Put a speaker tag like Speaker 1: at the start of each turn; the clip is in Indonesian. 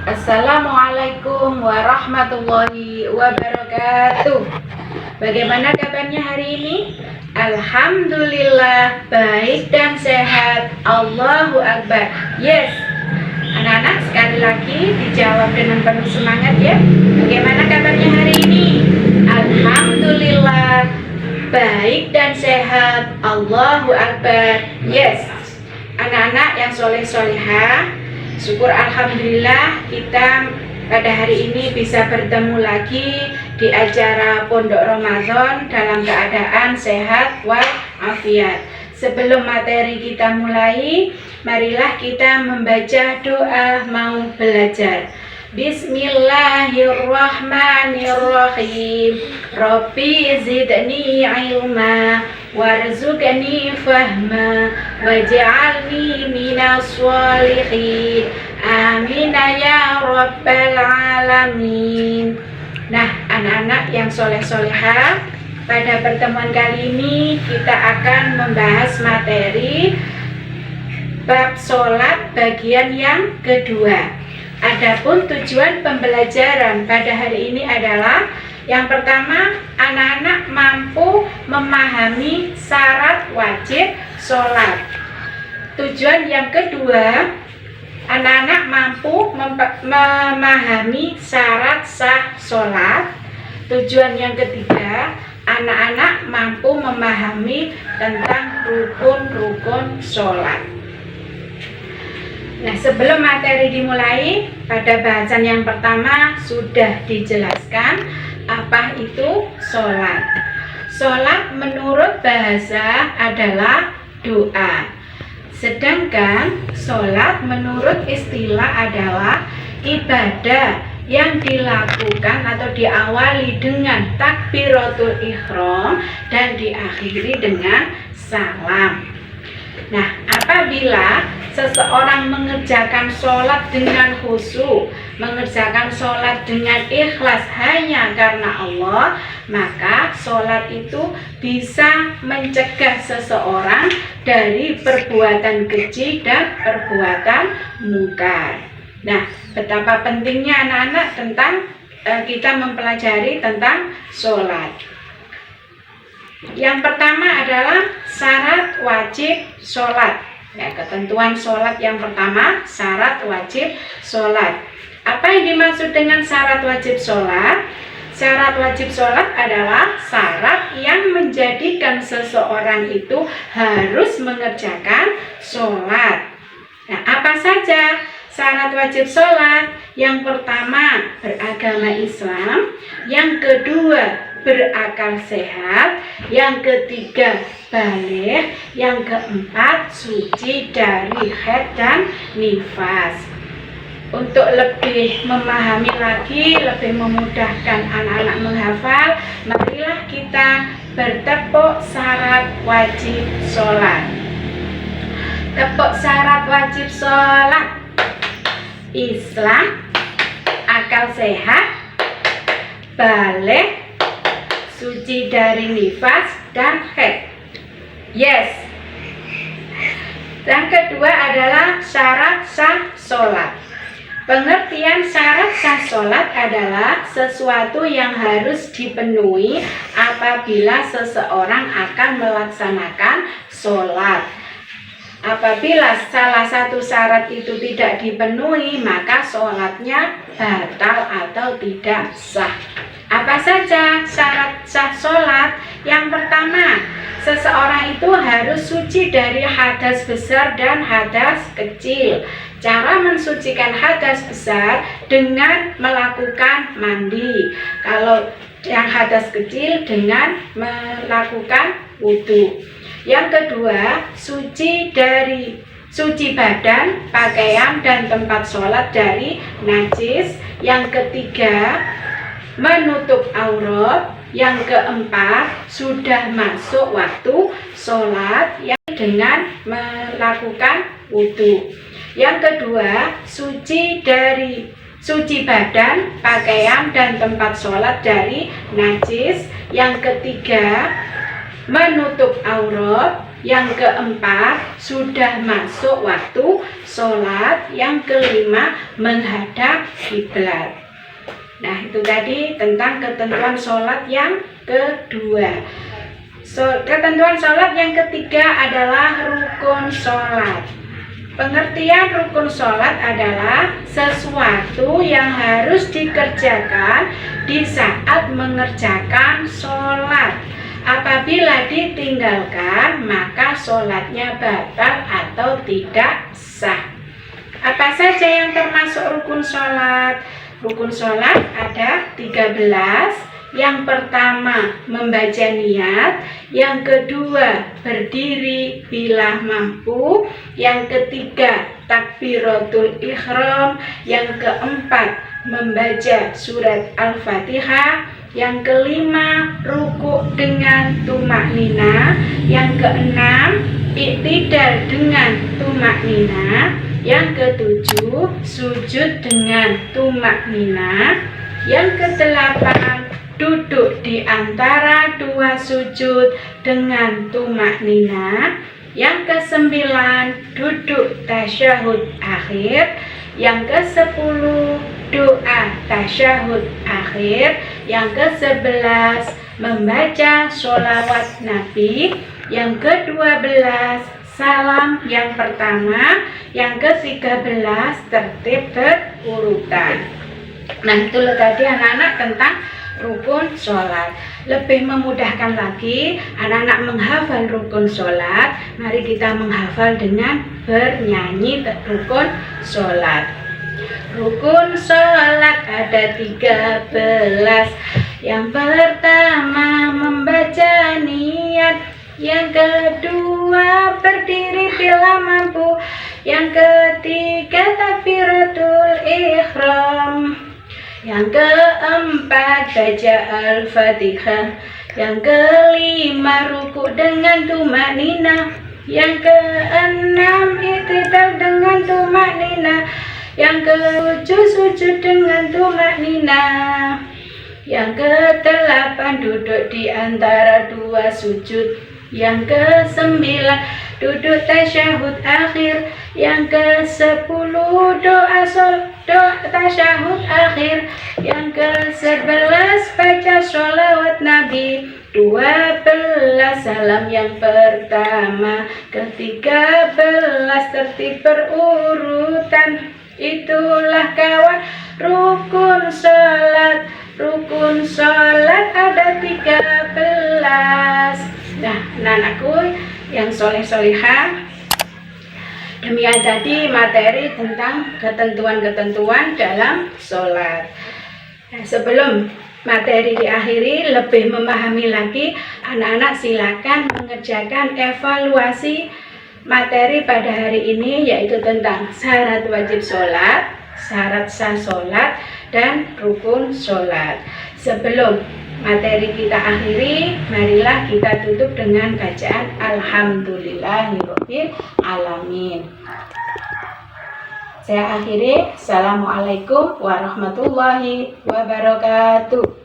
Speaker 1: Assalamualaikum warahmatullahi wabarakatuh. Bagaimana kabarnya hari ini? Alhamdulillah, baik dan sehat. Allahu Akbar. Yes. Anak-anak, sekali lagi dijawab dengan penuh semangat ya. Bagaimana kabarnya hari ini? Alhamdulillah, baik dan sehat. Allahu Akbar. Yes. Anak-anak yang soleh-solehah, syukur alhamdulillah kita pada hari ini bisa bertemu lagi di acara Pondok Ramadan dalam keadaan sehat walafiat. Sebelum materi kita mulai, marilah kita membaca doa mau belajar. Bismillahirrahmanirrahim. Rabbi zidni ilma warzuqni fahma waj'alni minas sholihin. Amin ya rabbal alamin. Nah, anak-anak yang soleh-solehah, pada pertemuan kali ini kita akan membahas materi bab sholat bagian yang kedua. Adapun tujuan pembelajaran pada hari ini adalah yang pertama, anak-anak mampu memahami syarat wajib sholat. Tujuan yang kedua, anak-anak mampu memahami syarat sah sholat. Tujuan yang ketiga, anak-anak mampu memahami tentang rukun-rukun sholat. Nah, sebelum materi dimulai, pada bahasan yang pertama sudah dijelaskan apa itu sholat. Sholat menurut bahasa adalah doa. Sedangkan sholat menurut istilah adalah ibadah yang dilakukan atau diawali dengan takbiratul ihram dan diakhiri dengan salam. Nah, apabila seseorang mengerjakan sholat dengan khusyuk, mengerjakan sholat dengan ikhlas hanya karena Allah, maka sholat itu bisa mencegah seseorang dari perbuatan keji dan perbuatan mungkar. Nah, betapa pentingnya anak-anak tentang kita mempelajari tentang sholat. Yang pertama adalah syarat wajib sholat. Ya, ketentuan sholat yang pertama, syarat wajib sholat. Apa yang dimaksud dengan syarat wajib sholat? Syarat wajib sholat adalah syarat yang menjadikan seseorang itu harus mengerjakan sholat. Nah, apa saja syarat wajib sholat? Yang pertama, beragama Islam. Yang kedua, berakal sehat. Yang ketiga, balik. Yang keempat, suci dari haid dan nifas. Untuk lebih memahami lagi, lebih memudahkan anak-anak menghafal, marilah kita bertepuk syarat wajib sholat. Tepuk syarat wajib sholat: Islam, akal sehat, balik, suci dari nifas dan haid. Yes. Yang kedua adalah syarat sah sholat. Pengertian syarat sah sholat adalah sesuatu yang harus dipenuhi apabila seseorang akan melaksanakan sholat. Apabila salah satu syarat itu tidak dipenuhi, maka sholatnya batal atau tidak sah. Apa saja syarat sah sholat? Yang pertama, seseorang itu harus suci dari hadas besar dan hadas kecil. Cara mensucikan hadas besar dengan melakukan mandi. Kalau yang hadas kecil dengan melakukan wudhu. Yang kedua, suci badan, pakaian, dan tempat sholat dari najis. Yang ketiga, menutup aurat. Yang keempat, sudah masuk waktu sholat yang dengan melakukan wudhu. Yang kedua, suci badan, pakaian, dan tempat sholat dari najis. Yang ketiga, menutup aurat. Yang keempat, sudah masuk waktu sholat. Yang kelima, menghadap kiblat. Nah, itu tadi tentang ketentuan sholat yang kedua. Ketentuan sholat yang ketiga adalah rukun sholat. Pengertian rukun sholat adalah sesuatu yang harus dikerjakan di saat mengerjakan sholat. Apabila ditinggalkan, maka sholatnya batal atau tidak sah. Apa saja yang termasuk rukun sholat? Rukun sholat ada 13. Yang pertama, membaca niat. Yang kedua, berdiri bila mampu. Yang ketiga, takbiratul ihram. Yang keempat, membaca surat Al-Fatihah. Yang kelima, ruku dengan tumaknina. Yang keenam, iktidal dengan tumaknina. Yang ketujuh, sujud dengan tumaknina. Yang kedelapan, duduk di antara dua sujud dengan tumaknina. Yang kesembilan, duduk tasyahud akhir. Yang ke-10, doa tasyahud akhir. Yang ke-11, membaca sholawat Nabi. Yang ke-12, salam yang pertama. Yang ke-13, tertib berurutan. Nah, itulah tadi anak-anak tentang rukun sholat. Lebih memudahkan lagi anak-anak menghafal rukun sholat. Mari kita menghafal dengan bernyanyi rukun sholat. Rukun sholat ada 13. Yang pertama, membaca niat. Yang kedua, berdiri bila mampu. Yang ketiga, takbiratul ihram. Yang keempat, baca Al-Fatihah. Yang kelima, ruku dengan tumaknina. Yang keenam, iktidal dengan tumaknina. Yang ketujuh, sujud dengan tumaknina. Yang kedelapan, duduk di antara dua sujud. Yang ke-9, duduk tasyahud akhir. Yang ke-10, doa tasyahud akhir. Yang ke-11, baca sholawat Nabi. 12, salam yang pertama. Ke-13, tertib berurutan. Itulah kawan rukun sholat. Rukun sholat ada 13. Nah, anak-anakku yang soleh-solehah, demikian tadi materi tentang ketentuan-ketentuan dalam sholat. Nah, sebelum materi diakhiri, lebih memahami lagi, anak-anak silakan mengerjakan evaluasi materi pada hari ini, yaitu tentang syarat wajib sholat, syarat sah sholat, dan rukun sholat. Sebelum materi kita akhiri, marilah kita tutup dengan bacaan Alhamdulillahirabbil alamin. Saya akhiri. Assalamualaikum warahmatullahi wabarakatuh.